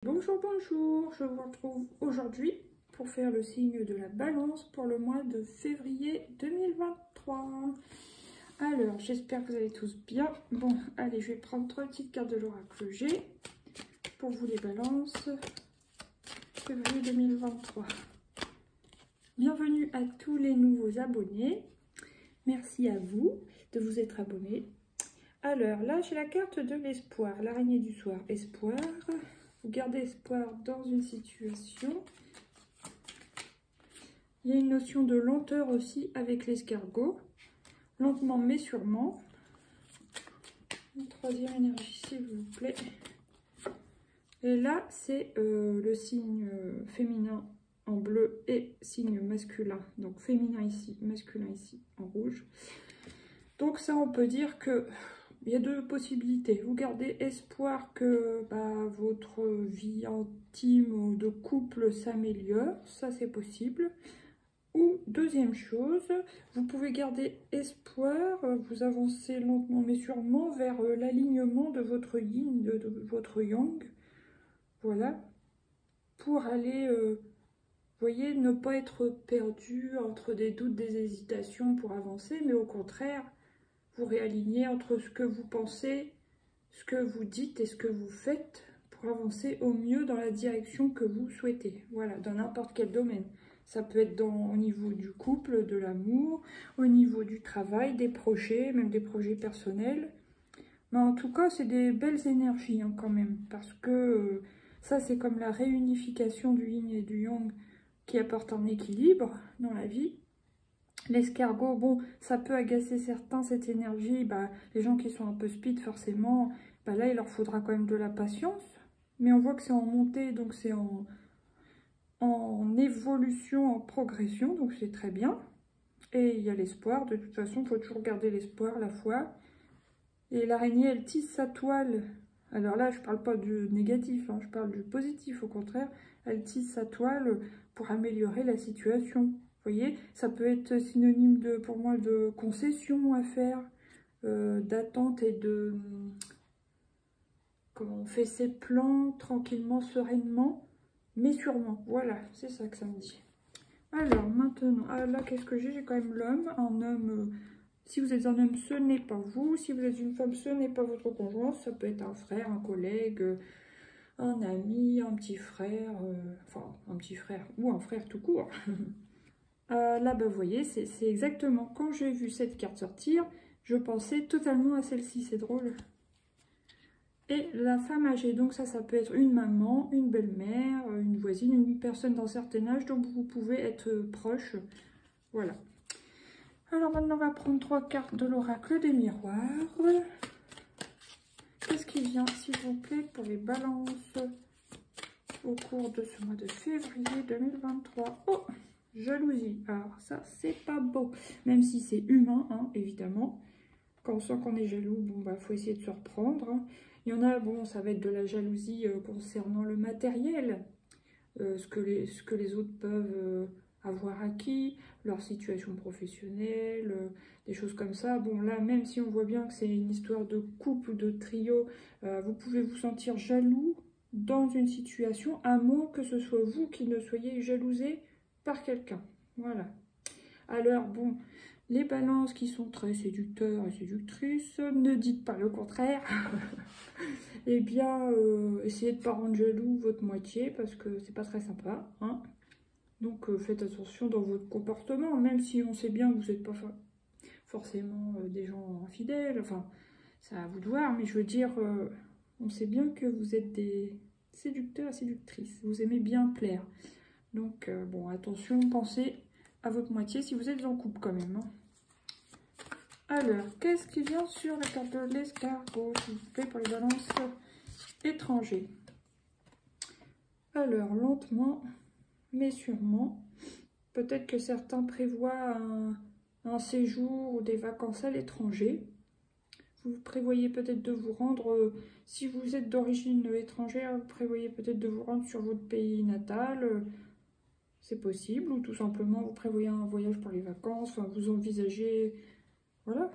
Bonjour, bonjour, je vous retrouve aujourd'hui pour faire le signe de la balance pour le mois de février 2023. Alors, j'espère que vous allez tous bien. Bon, allez, je vais prendre 3 petites cartes de l'oracle G pour vous les balances. Février 2023. Bienvenue à tous les nouveaux abonnés. Merci à vous de vous être abonnés. Alors, là, j'ai la carte de l'espoir, l'araignée du soir, espoir. Vous gardez espoir dans une situation. Il y a une notion de lenteur aussi avec l'escargot. Lentement mais sûrement. Une troisième énergie s'il vous plaît. Et là c'est le signe féminin en bleu et signe masculin. Donc féminin ici, masculin ici en rouge. Donc ça on peut dire que il y a deux possibilités. Vous gardez espoir que votre vie intime ou de couple s'améliore. Ça, c'est possible. Ou deuxième chose, vous pouvez garder espoir. Vous avancez lentement mais sûrement vers l'alignement de votre yin, de votre yang. Voilà. Pour aller, vous voyez, ne pas être perdu entre des doutes, des hésitations pour avancer. Mais au contraire, vous réalignez entre ce que vous pensez, ce que vous dites et ce que vous faites pour avancer au mieux dans la direction que vous souhaitez. Voilà, dans n'importe quel domaine. Ça peut être au niveau du couple, de l'amour, au niveau du travail, des projets, même des projets personnels. Mais en tout cas, c'est des belles énergies hein, quand même. Parce que ça, c'est comme la réunification du yin et du yang qui apporte un équilibre dans la vie. L'escargot, bon, ça peut agacer certains, cette énergie. Les gens qui sont un peu speed, forcément, là, il leur faudra quand même de la patience. Mais on voit que c'est en montée, donc c'est en évolution, en progression, donc c'est très bien. Et il y a l'espoir, de toute façon, il faut toujours garder l'espoir, la foi. Et l'araignée, elle tisse sa toile. Alors là, je ne parle pas du négatif, hein, je parle du positif, au contraire. Elle tisse sa toile pour améliorer la situation. Vous voyez, ça peut être synonyme pour moi de concession à faire, d'attente et de... Comment on fait ses plans tranquillement, sereinement, mais sûrement. Voilà, c'est ça que ça me dit. Alors, maintenant, là, qu'est-ce que j'ai? J'ai quand même l'homme. Un homme, si vous êtes un homme, ce n'est pas vous. Si vous êtes une femme, ce n'est pas votre conjoint. Ça peut être un frère, un collègue, un ami, un petit frère, enfin, un petit frère ou un frère tout court. Là, vous voyez, c'est exactement quand j'ai vu cette carte sortir, je pensais totalement à celle-ci, c'est drôle. Et la femme âgée, donc ça peut être une maman, une belle-mère, une voisine, une personne d'un certain âge, donc vous pouvez être proche, voilà. Alors maintenant, on va prendre 3 cartes de l'oracle des miroirs. Qu'est-ce qui vient, s'il vous plaît, pour les balances au cours de ce mois de février 2023? Oh! Jalousie, alors ça c'est pas beau, même si c'est humain, hein, évidemment. Quand on sent qu'on est jaloux, bon faut essayer de se reprendre. Hein. Il y en a, bon, ça va être de la jalousie concernant le matériel, ce que les autres peuvent avoir acquis, leur situation professionnelle, des choses comme ça. Bon là, même si on voit bien que c'est une histoire de couple, de trio, vous pouvez vous sentir jaloux dans une situation, à moins que ce soit vous qui ne soyez jalousé par quelqu'un. Voilà. Alors, bon, les balances qui sont très séducteurs et séductrices, ne dites pas le contraire. Eh bien, essayez de ne pas rendre jaloux votre moitié, parce que c'est pas très sympa. Hein. Donc, faites attention dans votre comportement, même si on sait bien que vous n'êtes pas forcément des gens infidèles. Enfin, c'est à vous de voir, mais je veux dire, on sait bien que vous êtes des séducteurs et séductrices. Vous aimez bien plaire. Donc, bon, attention, pensez à votre moitié si vous êtes en couple quand même. Hein. Alors, qu'est-ce qui vient sur la carte de l'escargot, s'il vous plaît, pour les balances étrangers? Alors, lentement, mais sûrement, peut-être que certains prévoient un séjour ou des vacances à l'étranger. Vous prévoyez peut-être de vous rendre, si vous êtes d'origine étrangère, vous prévoyez peut-être de vous rendre sur votre pays natal, c'est possible, ou tout simplement vous prévoyez un voyage pour les vacances, enfin vous envisagez, voilà,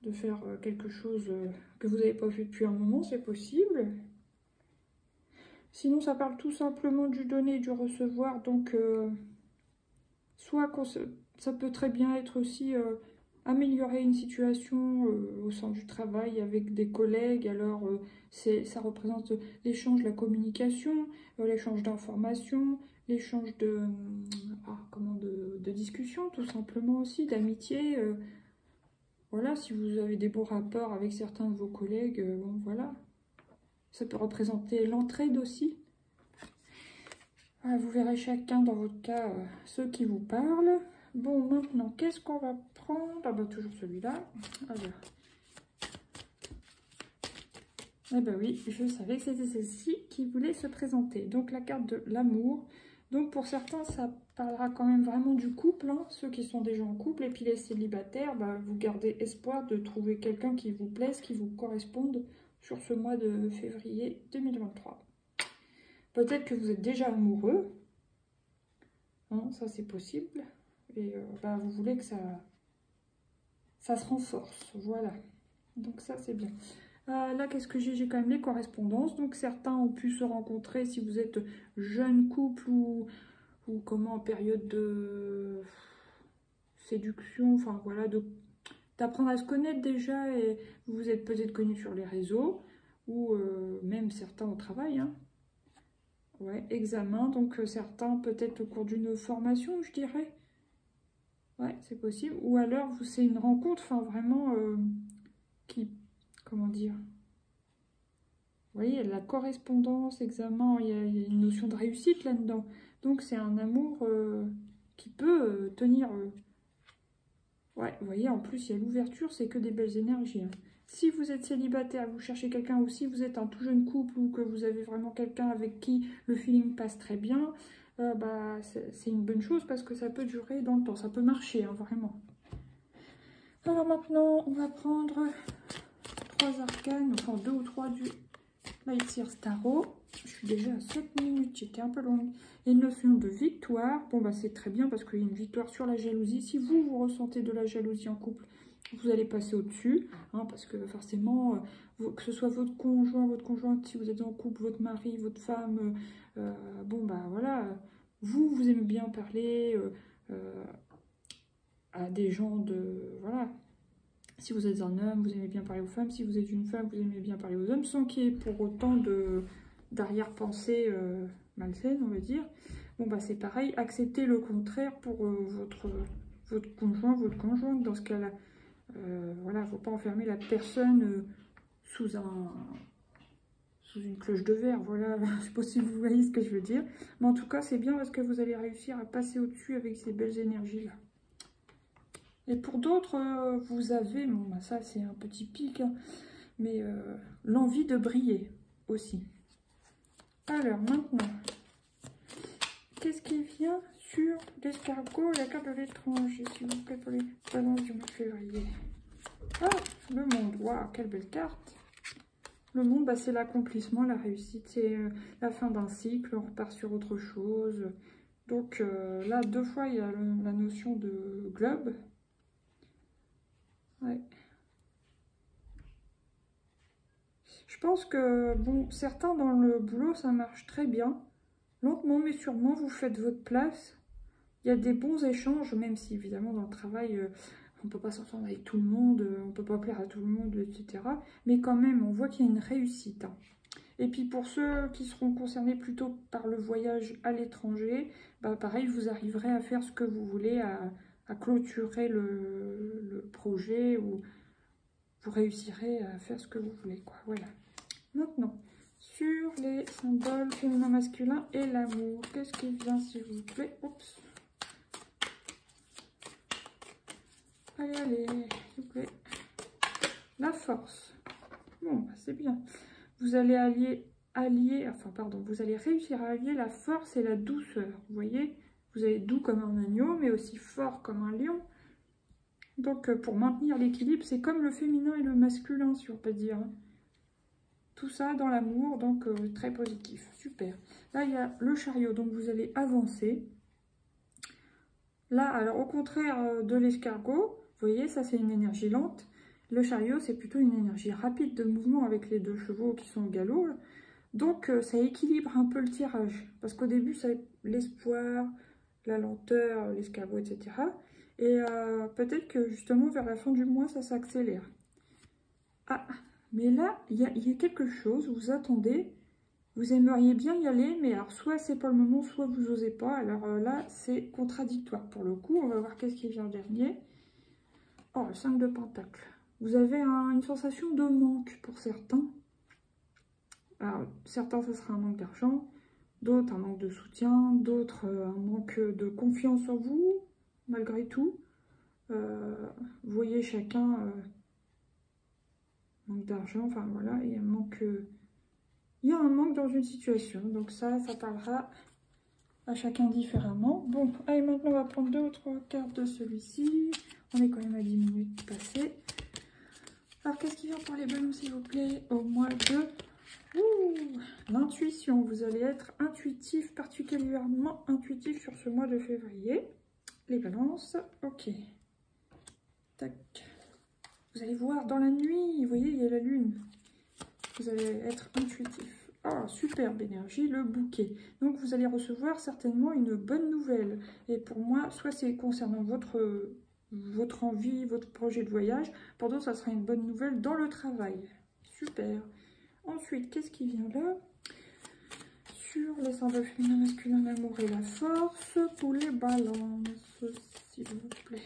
de faire quelque chose que vous n'avez pas fait depuis un moment, c'est possible. Sinon, ça parle tout simplement du donner et du recevoir. Donc, soit ça peut très bien être aussi améliorer une situation au sein du travail avec des collègues. Alors, ça représente l'échange, la communication, l'échange d'informations, l'échange de discussions, tout simplement aussi, d'amitié. Voilà, si vous avez des bons rapports avec certains de vos collègues, bon, voilà. Ça peut représenter l'entraide aussi. Vous verrez chacun dans votre cas ceux qui vous parlent. Bon, maintenant, qu'est-ce qu'on va prendre? Ah bah toujours celui-là. Alors. Eh ben oui, je savais que c'était celle-ci qui voulait se présenter. Donc la carte de l'amour. Donc pour certains, ça parlera quand même vraiment du couple, hein, ceux qui sont déjà en couple. Et puis les célibataires, bah, vous gardez espoir de trouver quelqu'un qui vous plaise, qui vous corresponde sur ce mois de février 2023. Peut-être que vous êtes déjà amoureux, hein, ça c'est possible. Et bah, vous voulez que ça se renforce, voilà. Donc ça c'est bien. Là, qu'est-ce que j'ai? J'ai quand même les correspondances. Donc certains ont pu se rencontrer si vous êtes jeune couple ou comment, en période de séduction, enfin voilà, d'apprendre à se connaître déjà, et vous vous êtes peut-être connus sur les réseaux, ou même certains au travail, hein. Ouais, examen, donc certains peut-être au cours d'une formation, je dirais. Ouais, c'est possible. Ou alors, c'est une rencontre, enfin vraiment, qui, comment dire, vous voyez, il y a de la correspondance, examen, il y a une notion de réussite là-dedans. Donc c'est un amour qui peut tenir. Ouais, vous voyez, en plus il y a l'ouverture, c'est que des belles énergies, hein. Si vous êtes célibataire, vous cherchez quelqu'un, ou si vous êtes un tout jeune couple, ou que vous avez vraiment quelqu'un avec qui le feeling passe très bien, bah, c'est une bonne chose parce que ça peut durer dans le temps, ça peut marcher, hein, vraiment. Alors maintenant, on va prendre 3 arcanes, enfin 2 ou 3 du Light Seers Tarot. Je suis déjà à 7 minutes, j'étais un peu longue. Et une notion de victoire. Bon, bah c'est très bien parce qu'il y a une victoire sur la jalousie. Si vous ressentez de la jalousie en couple, vous allez passer au-dessus. Hein, parce que forcément, que ce soit votre conjoint, votre conjointe, si vous êtes en couple, votre mari, votre femme, bon, bah voilà, vous aimez bien parler à des gens de... Voilà. Si vous êtes un homme, vous aimez bien parler aux femmes. Si vous êtes une femme, vous aimez bien parler aux hommes, sans qu'il y ait pour autant d'arrière-pensée malsaine, on va dire. Bon, bah c'est pareil, acceptez le contraire pour votre conjoint, votre conjointe. Dans ce cas-là, voilà, il ne faut pas enfermer la personne sous une cloche de verre. Voilà, je ne sais pas si vous voyez ce que je veux dire. Mais en tout cas, c'est bien parce que vous allez réussir à passer au-dessus avec ces belles énergies-là. Et pour d'autres, vous avez, bon, bah ça c'est un petit pic, hein, mais l'envie de briller aussi. Alors maintenant, qu'est-ce qui vient sur l'escargot, la carte de l'étranger, s'il vous plaît, pour les balances du mois de février? Ah, le monde, waouh, quelle belle carte! Le monde, bah, c'est l'accomplissement, la réussite, c'est la fin d'un cycle, on repart sur autre chose. Donc là, 2 fois, il y a la notion de globe. Ouais. Je pense que, bon, certains dans le boulot, ça marche très bien. Lentement mais sûrement, vous faites votre place. Il y a des bons échanges, même si évidemment dans le travail, on ne peut pas s'entendre avec tout le monde, on ne peut pas plaire à tout le monde, etc. Mais quand même, on voit qu'il y a une réussite, hein. Et puis pour ceux qui seront concernés plutôt par le voyage à l'étranger, bah pareil, vous arriverez à faire ce que vous voulez, à clôturer le projet, ou vous réussirez à faire ce que vous voulez, quoi. Voilà. Maintenant, sur les symboles féminin masculin et l'amour, qu'est-ce qui vient, s'il vous plaît? Oups. Allez, allez, s'il vous plaît. La force. Bon, bah, c'est bien. Vous allez vous allez réussir à allier la force et la douceur. Vous voyez, vous allez doux comme un agneau, mais aussi fort comme un lion. Donc, pour maintenir l'équilibre, c'est comme le féminin et le masculin, si on peut dire. Tout ça dans l'amour, donc très positif. Super. Là, il y a le chariot, donc vous allez avancer. Là, alors, au contraire de l'escargot, vous voyez, ça, c'est une énergie lente. Le chariot, c'est plutôt une énergie rapide de mouvement avec les 2 chevaux qui sont au galop. Donc, ça équilibre un peu le tirage. Parce qu'au début, c'est l'espoir, la lenteur, l'escabeau, etc. Et peut-être que justement, vers la fin du mois, ça s'accélère. Ah, mais là, il y a quelque chose, vous attendez, vous aimeriez bien y aller, mais alors soit c'est pas le moment, soit vous n'osez pas. Alors là, c'est contradictoire pour le coup. On va voir qu'est-ce qui vient en dernier. Oh, le 5 de Pentacle. Vous avez une sensation de manque pour certains. Alors, certains, ça sera un manque d'argent, d'autres, un manque de soutien, d'autres, un manque de confiance en vous, malgré tout. Vous voyez, chacun manque d'argent, enfin voilà, il y a un manque dans une situation. Donc ça parlera à chacun différemment. Bon, allez, maintenant on va prendre 2 ou 3 cartes de celui-ci. On est quand même à 10 minutes passées. Alors, qu'est-ce qui vient pour les ballons, s'il vous plaît, au mois de... L'intuition. Vous allez être intuitif, particulièrement intuitif sur ce mois de février. Les balances, ok. Tac. Vous allez voir dans la nuit, vous voyez, il y a la lune. Vous allez être intuitif. Oh, superbe énergie, le bouquet. Donc, vous allez recevoir certainement une bonne nouvelle. Et pour moi, soit c'est concernant votre envie, votre projet de voyage. Pour d'autres, ça sera une bonne nouvelle dans le travail. Super. Ensuite, qu'est-ce qui vient là? Sur les symboles féminins, masculins, l'amour et la force. Pour les balances, s'il vous plaît.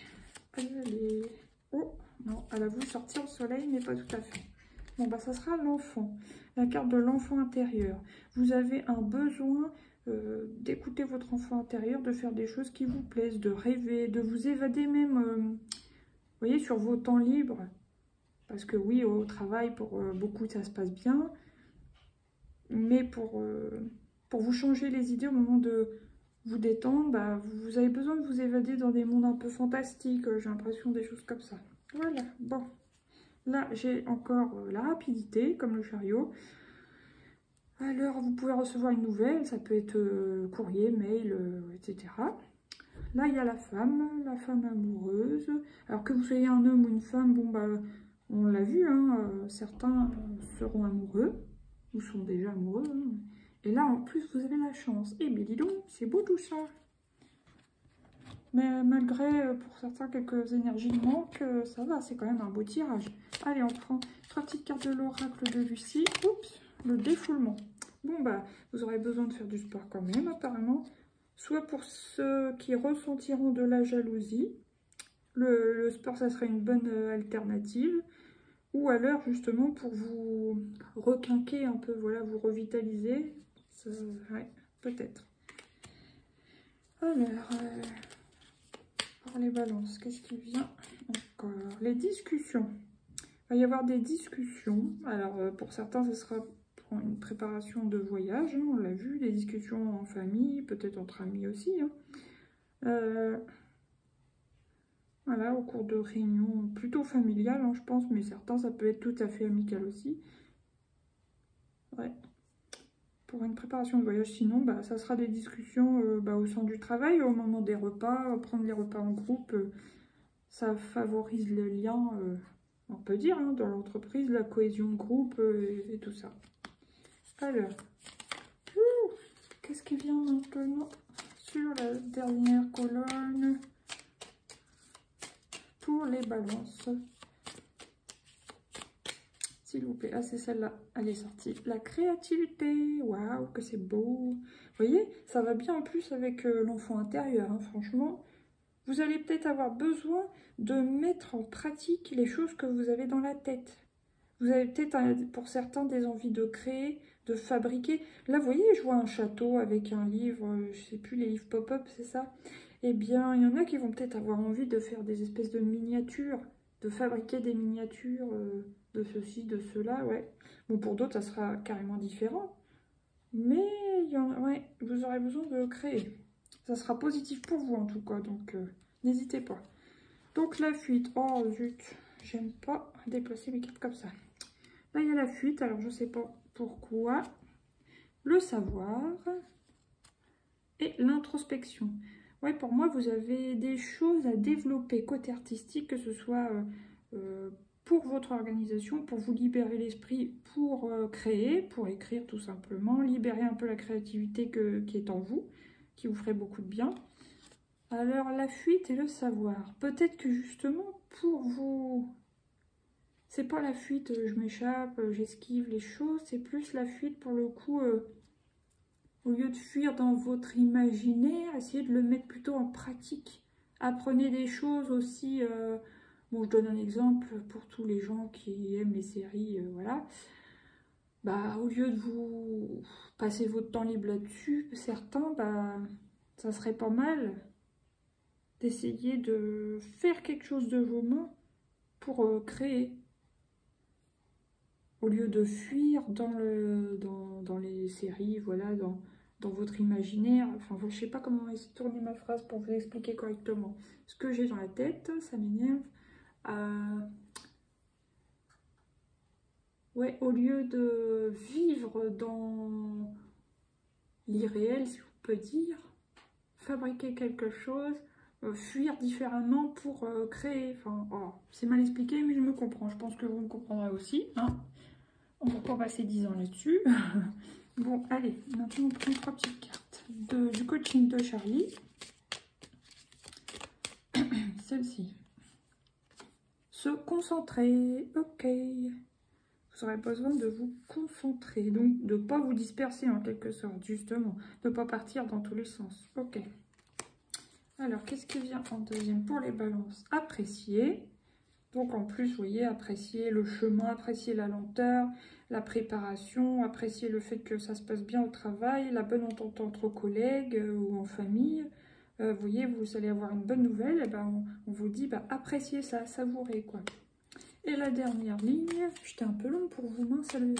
Allez. Oh, non, elle a voulu sortir le soleil, mais pas tout à fait. Bon, bah, ça sera l'enfant. La carte de l'enfant intérieur. Vous avez un besoin d'écouter votre enfant intérieur, de faire des choses qui vous plaisent, de rêver, de vous évader même, vous voyez, sur vos temps libres. Parce que oui, au travail, pour beaucoup, ça se passe bien. Mais pour vous changer les idées au moment de vous détendre, bah, vous avez besoin de vous évader dans des mondes un peu fantastiques. J'ai l'impression des choses comme ça. Voilà, bon. Là, j'ai encore la rapidité, comme le chariot. Alors, vous pouvez recevoir une nouvelle. Ça peut être courrier, mail, etc. Là, il y a la femme amoureuse. Alors que vous soyez un homme ou une femme, bon, bah... On l'a vu, hein, certains seront amoureux, ou sont déjà amoureux. Hein. Et là, en plus, vous avez la chance. Eh bien, dis donc, c'est beau tout ça. Mais malgré, pour certains, quelques énergies de manque, ça va, c'est quand même un beau tirage. Allez, on prend 3 petites cartes de l'oracle de Lucie. Oups, le défoulement. Bon, bah, vous aurez besoin de faire du sport quand même, apparemment. Soit pour ceux qui ressentiront de la jalousie. Le sport, ça serait une bonne alternative. Ou alors, justement, pour vous requinquer un peu, voilà, vous revitaliser. Ouais, peut-être. Alors, pour les balances, qu'est-ce qui vient encore? Les discussions. Il va y avoir des discussions. Alors, pour certains, ce sera pour une préparation de voyage. Hein, on l'a vu, des discussions en famille, peut-être entre amis aussi. Hein. Voilà, au cours de réunions plutôt familiales, hein, je pense, mais certains, ça peut être tout à fait amical aussi. Ouais. Pour une préparation de voyage, sinon, bah, ça sera des discussions au sein du travail, au moment des repas, prendre les repas en groupe, ça favorise le lien, on peut dire, hein, dans l'entreprise, la cohésion de groupe et tout ça. Alors, qu'est-ce qui vient maintenant sur la dernière colonne? Pour les balances, s'il vous plaît. Ah, c'est celle-là, elle est sortie. La créativité, waouh, que c'est beau. Vous voyez, ça va bien en plus avec l'enfant intérieur, hein, franchement. Vous allez peut-être avoir besoin de mettre en pratique les choses que vous avez dans la tête. Vous avez peut-être, pour certains, des envies de créer, de fabriquer. Là, vous voyez, je vois un château avec un livre, je sais plus, les livres pop-up, c'est ça? Eh bien, il y en a qui vont peut-être avoir envie de faire des espèces de miniatures, de fabriquer des miniatures de ceci, de cela, ouais. Bon, pour d'autres, ça sera carrément différent. Mais, ouais, vous aurez besoin de créer. Ça sera positif pour vous, en tout cas, donc n'hésitez pas. Donc, la fuite. Oh, zut, j'aime pas déplacer mes cartes comme ça. Là, il y a la fuite, alors je sais pas pourquoi. Le savoir et l'introspection. Ouais, pour moi, vous avez des choses à développer côté artistique, que ce soit pour votre organisation, pour vous libérer l'esprit, pour créer, pour écrire tout simplement, libérer un peu la créativité qui est en vous, qui vous ferait beaucoup de bien. Alors, la fuite et le savoir. Peut-être que justement, pour vous... C'est pas la fuite, je m'échappe, j'esquive les choses, c'est plus la fuite pour le coup... Au lieu de fuir dans votre imaginaire, essayez de le mettre plutôt en pratique. Apprenez des choses aussi. Bon, je donne un exemple pour tous les gens qui aiment les séries, voilà. Bah, au lieu de vous passer votre temps libre là-dessus, certains, bah, ça serait pas mal d'essayer de faire quelque chose de vos mains pour créer. Au lieu de fuir dans les séries, voilà, dans votre imaginaire. Enfin, je ne sais pas comment tourner ma phrase pour vous expliquer correctement. Ce que j'ai dans la tête, ça m'énerve. Ouais, au lieu de vivre dans l'irréel, si on peut dire, fabriquer quelque chose, fuir différemment pour créer. Enfin, oh, c'est mal expliqué, mais je me comprends. Je pense que vous me comprendrez aussi. Hein. On va pas passer 10 ans là-dessus. Bon, allez, maintenant on prend 3 petites cartes du coaching de Charlie. Celle-ci. Se concentrer, ok. Vous aurez besoin de vous concentrer, donc de ne pas vous disperser en quelque sorte, justement. De ne pas partir dans tous les sens, ok. Alors, qu'est-ce qui vient en deuxième pour les balances? Apprécier. Donc en plus, vous voyez, apprécier le chemin, apprécier la lenteur, la préparation, apprécier le fait que ça se passe bien au travail, la bonne entente entre collègues ou en famille. Vous voyez, vous allez avoir une bonne nouvelle, et ben on vous dit, bah, appréciez ça, savourez quoi. Et la dernière ligne, j'étais un peu longue pour vous, mince à l'heure.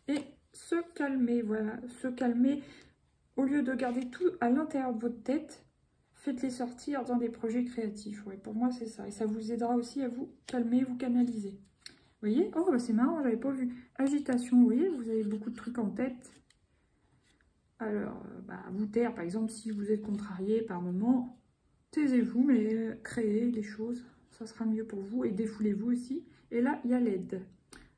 Et se calmer, voilà, se calmer. Au lieu de garder tout à l'intérieur de votre tête, faites-les sortir dans des projets créatifs. Ouais, pour moi, c'est ça. Et ça vous aidera aussi à vous calmer, vous canaliser. Vous voyez? Oh, bah, c'est marrant, j'avais pas vu. Agitation, vous voyez, vous avez beaucoup de trucs en tête. Alors, bah, vous taire, par exemple, si vous êtes contrarié par moment, taisez-vous, mais créez des choses. Ça sera mieux pour vous et défoulez-vous aussi. Et là, il y a l'aide.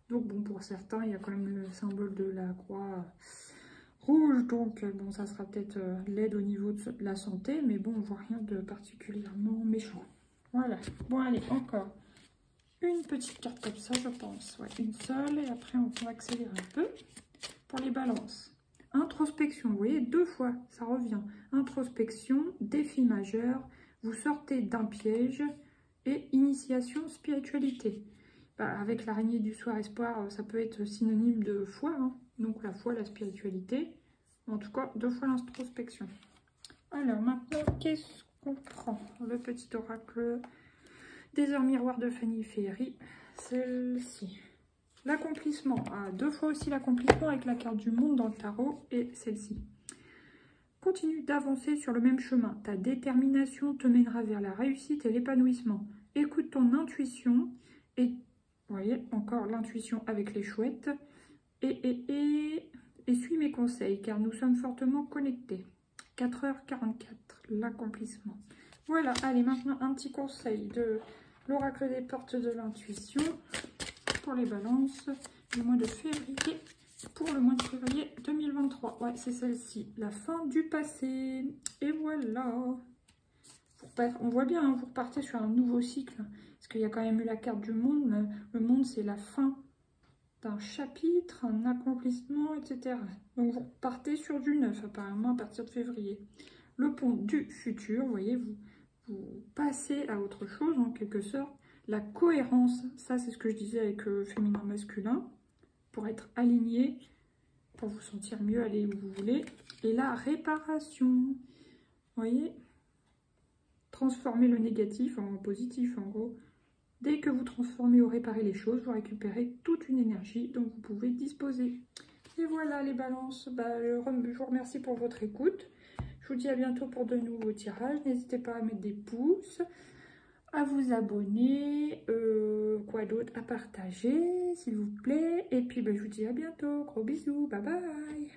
Donc, bon, pour certains, il y a quand même le symbole de la croix rouge, donc bon, ça sera peut-être l'aide au niveau de la santé, mais bon, on voit rien de particulièrement méchant. Voilà. Bon, allez, encore une petite carte comme ça, je pense. Ouais, une seule, et après, on va accélérer un peu. Pour les balances. Introspection, vous voyez, 2 fois, ça revient. Introspection, défi majeur, vous sortez d'un piège, et initiation, spiritualité. Bah, avec l'araignée du soir espoir, ça peut être synonyme de foi, hein. Donc la foi, la spiritualité. En tout cas, 2 fois l'introspection. Alors maintenant, qu'est-ce qu'on prend? Le petit oracle des heures miroirs de Fanny Ferry. Celle-ci. L'accomplissement. 2 fois aussi l'accomplissement avec la carte du monde dans le tarot. Et celle-ci. Continue d'avancer sur le même chemin. Ta détermination te mènera vers la réussite et l'épanouissement. Écoute ton intuition. Et, vous voyez, encore l'intuition avec les chouettes. Et suis mes conseils, car nous sommes fortement connectés. 4h44, l'accomplissement. Voilà, allez, maintenant un petit conseil de l'oracle des portes de l'intuition pour les balances du mois de février. Pour le mois de février 2023. Ouais, c'est celle-ci. La fin du passé. Et voilà. On voit bien, hein, vous repartez sur un nouveau cycle. Parce qu'il y a quand même eu la carte du monde. Le monde, c'est la fin d'un chapitre, un accomplissement, etc. Donc vous repartez sur du neuf apparemment à partir de février. Le pont du futur, vous voyez, vous passez à autre chose en quelque sorte. La cohérence, ça c'est ce que je disais avec féminin masculin, pour être aligné, pour vous sentir mieux, aller où vous voulez. Et la réparation, vous voyez, transformer le négatif en positif en gros. Dès que vous transformez ou réparez les choses, vous récupérez toute une énergie dont vous pouvez disposer. Et voilà les balances, je vous remercie pour votre écoute. Je vous dis à bientôt pour de nouveaux tirages. N'hésitez pas à mettre des pouces, à vous abonner, quoi d'autre, à partager s'il vous plaît. Et puis je vous dis à bientôt, gros bisous, bye bye.